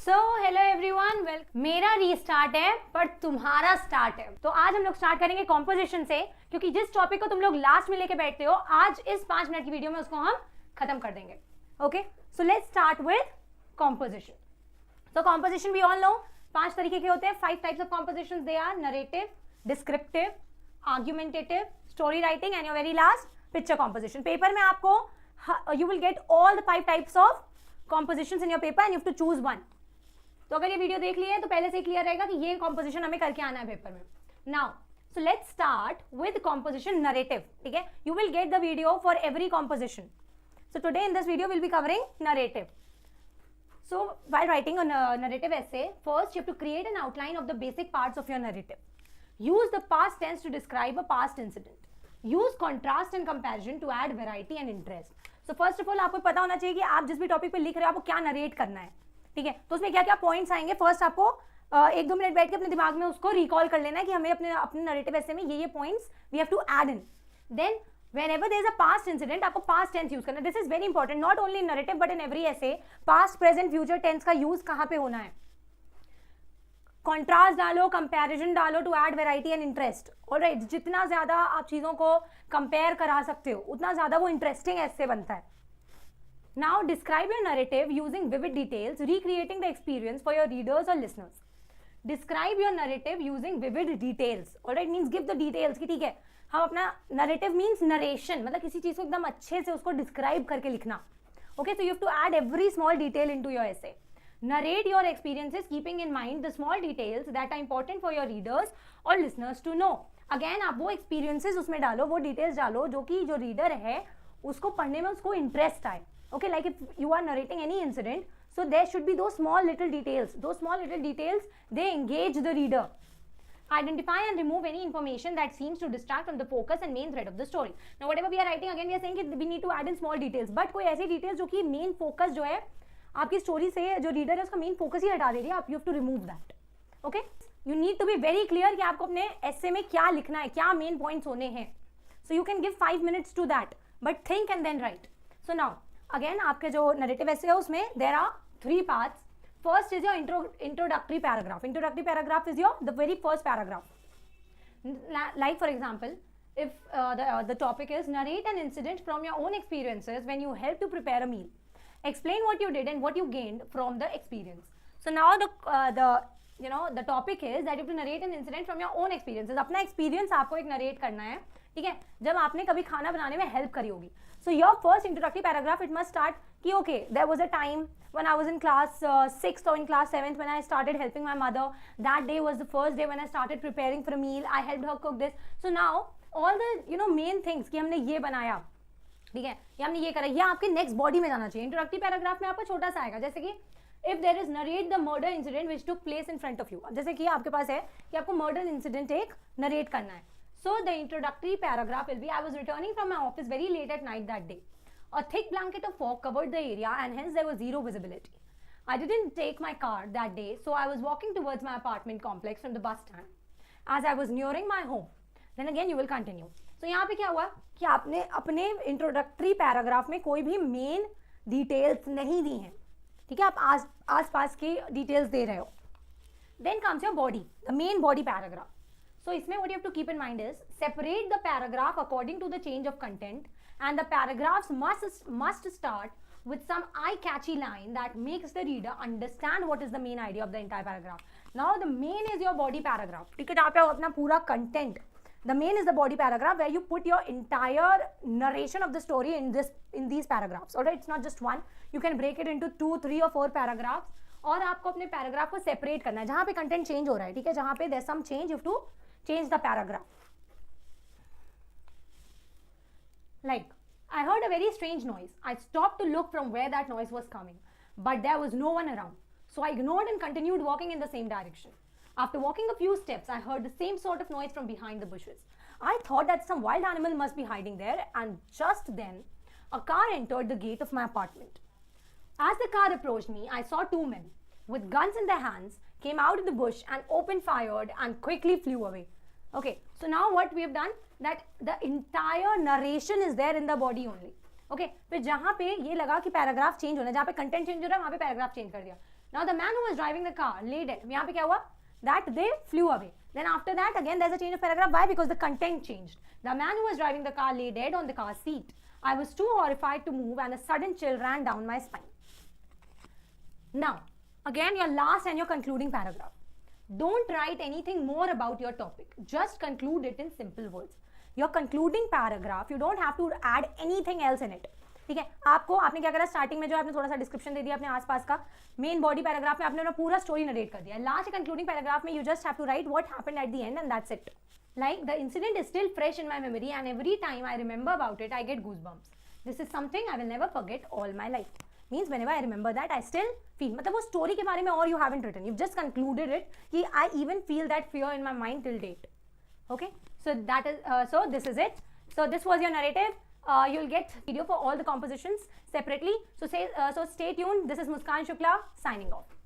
So hello everyone, मेरा restart है पर तुम्हारा स्टार्ट है। तो आज हम लोग स्टार्ट करेंगे कॉम्पोजिशन से, क्योंकि जिस टॉपिक को तुम लोग लास्ट में लेके बैठते हो, आज इस 5 मिनट की वीडियो में उसको हम खत्म कर देंगे। Okay, so let's start with composition. तो कॉम्पोजिशन वी ऑल नो 5 तरीके के होते हैं। 5 types of composition they are: narrative, descriptive, argumentative, story writing and your very last picture composition. Paper में आपको you will get all the 5 types of compositions in your paper and you have to choose one. तो अगर ये video देख ली है तो पहले से ही क्लियर रहेगा कि ये कॉम्पोजिशन हमें करके आना है पेपर में। Now so let's start with composition narrative. ठीक है, you will get the video for every composition. So today in this video will be covering narrative. So while writing a narrative essay, first you have to create an outline of the basic parts of your narrative. Use the past tense to describe a past incident. Use contrast and comparison to add variety and interest. So first of all आपको पता होना चाहिए कि आप जिस भी topic पे लिख रहे हो आपको क्या नरेट करना है। ठीक है, तो उसमें क्या क्या पॉइंट्स आएंगे। फर्स्ट आपको 1-2 मिनट बैठ के अपने दिमाग में उसको रिकॉल कर लेना है कि हमें अपने नरेटिव ऐसे में ये points we have to add in. Then whenever there is a past incident आपको past tense यूज करना है। This is very important, not only in narrative but in every essay. Past present future tense का use कहाँ पे होना है। Contrast डालो, comparison डालो to add variety and interest. Alright, जितना ज्यादा आप चीजों को कंपेयर करा सकते हो उतना ज्यादा वो इंटरेस्टिंग ऐसे बनता है। Now describe your narrative using vivid details, recreating the experience for your readers और listeners. Describe your narrative using vivid details. Alright means give the details कि ठीक है, हम अपना नरेटिव मीन्स नरेशन, मतलब किसी चीज को एकदम अच्छे से उसको डिस्क्राइब करके लिखना। Okay, so you have to add every small detail into your essay. Narrate your experiences keeping in mind the small details that are important for your readers or listeners to know. Again आप वो experiences उसमें डालो, वो details डालो जो कि जो reader है उसको पढ़ने में उसको interest आए. Okay, like if you are narrating any incident, so there should be those small little details. Those small little details, they engage the reader. Identify and remove any information that seems to distract from the focus and main thread of the story. Now whatever we are writing, again we are saying that we need to add in small details. But कोई ऐसी details जो कि main focus जो है आपकी story से जो reader है उसका मेन फोकस ही हटा दे रही है, आप you have to remove that. Okay, you need to be very clear कि आपको अपने एसे में क्या लिखना है, क्या मेन पॉइंट्स होने हैं. So you can give 5 minutes to that, but think and then write. So now again आपके जो नरेटिव एसे है उसमें there are 3 parts. First is your introductory paragraph. Introductory paragraph is your the very first paragraph. Like for example, if the topic is narrate an incident from your own experiences when you help to prepare a meal. Explain what you did and what you gained from the experience. So now the topic is that you have to narrate an incident from your own experiences. अपना experience आपको एक narrate करना है. ठीक है, जब आपने कभी खाना बनाने में help करी होगी. So your first introductory paragraph it must start कि okay, there was a time when I was in class 6th or in class 7th when I started helping my mother. That day was the first day when I started preparing for a meal. I helped her cook this. So now all the main things कि हमने ये बनाया, ठीक है, या हमने ये करा, ये आपके नेक्स्ट बॉडी में जाना चाहिए. इंट्रोडक्टरी पैराग्राफ में आपका छोटा सा आएगा, जैसे कि if there is narrate the murder incident which took place in front of you. जैसे कि आपके पास है कि आपको मर्डर इंसिडेंट एक नरेट करना है. So the introductory paragraph will be, I was returning from my office very late at night that day. A thick blanket of fog covered the area and hence there was zero visibility. I didn't take my car that day, so I was walking towards my apartment complex from the bus stand. As I was nearing my home, then again you will continue. So यहाँ पे क्या हुआ कि आपने अपने introductory paragraph में कोई भी मेन डिटेल्स नहीं दी हैं. ठीक है, आप आस पास की डिटेल्स दे रहे हो. Then comes your body, the main body paragraph. So इसमें what you have to keep in mind is separate the paragraph according to the change of content and the paragraphs must start with some eye-catchy line that makes the reader understand what is the main idea of the entire paragraph. Now the main is your body paragraph. ठीक है, जहाँ पे अपना पूरा content. The main is the body paragraph where you put your entire narration of the story in these paragraphs. Alright, it's not just one. You can break it into 2, 3 or 4 paragraphs. और आपको अपने paragraph को separate करना है जहाँ पे content change हो रहा है. ठीक है, जहाँ पे there's some change, you have to change the paragraph. Like, I heard a very strange noise. I stopped to look from where that noise was coming, but there was no one around. So I ignored and continued walking in the same direction. After walking a few steps, I heard the same sort of noise from behind the bushes. I thought that some wild animal must be hiding there, and just then, a car entered the gate of my apartment. As the car approached me, I saw 2 men with guns in their hands came out of the bush and opened fire and quickly flew away. Okay, so now what we have done, that the entire narration is there in the body only. Okay, फिर जहाँ पे ये लगा कि paragraph change होना है, जहाँ पे कंटेंट चेंज हो रहा है वहाँ पे पैराग्राफ चेंज कर दिया. Now the man who was driving the car lay dead. यहाँ पे क्या हुआ? That they flew away. Then after that again there's a change of paragraph. Why? Because the content changed. The man who was driving the car lay dead on the car seat. I was too horrified to move and a sudden chill ran down my spine. Now again your last and your concluding paragraph. Don't write anything more about your topic. Just conclude it in simple words. Your concluding paragraph, you don't have to add anything else in it. ठीक है, आपने क्या करा, starting में जो आपने थोड़ा सा डिस्क्रिप्शन दे दिया अपने आसपास का, मेन बॉडी पैराग्राफ में आपने अपना पूरा स्टोरी नरेट कर दिया. लास्ट कंक्लूडिंग पैराग्राफ में you just have to write what happened at the end and that's it. Like the incident is still fresh in my memory and every time I remember about it, I get goosebumps. This is something I will never forget all my life. Means whenever I remember that, I still feel. मतलब वो story के बारे में और you haven't written. You've just concluded it कि I even feel that fear in my mind till date. Okay, so that is so this is it. So this was your narrative. You'll get video for all the compositions separately. So stay tuned. This is Muskan Shukla signing off.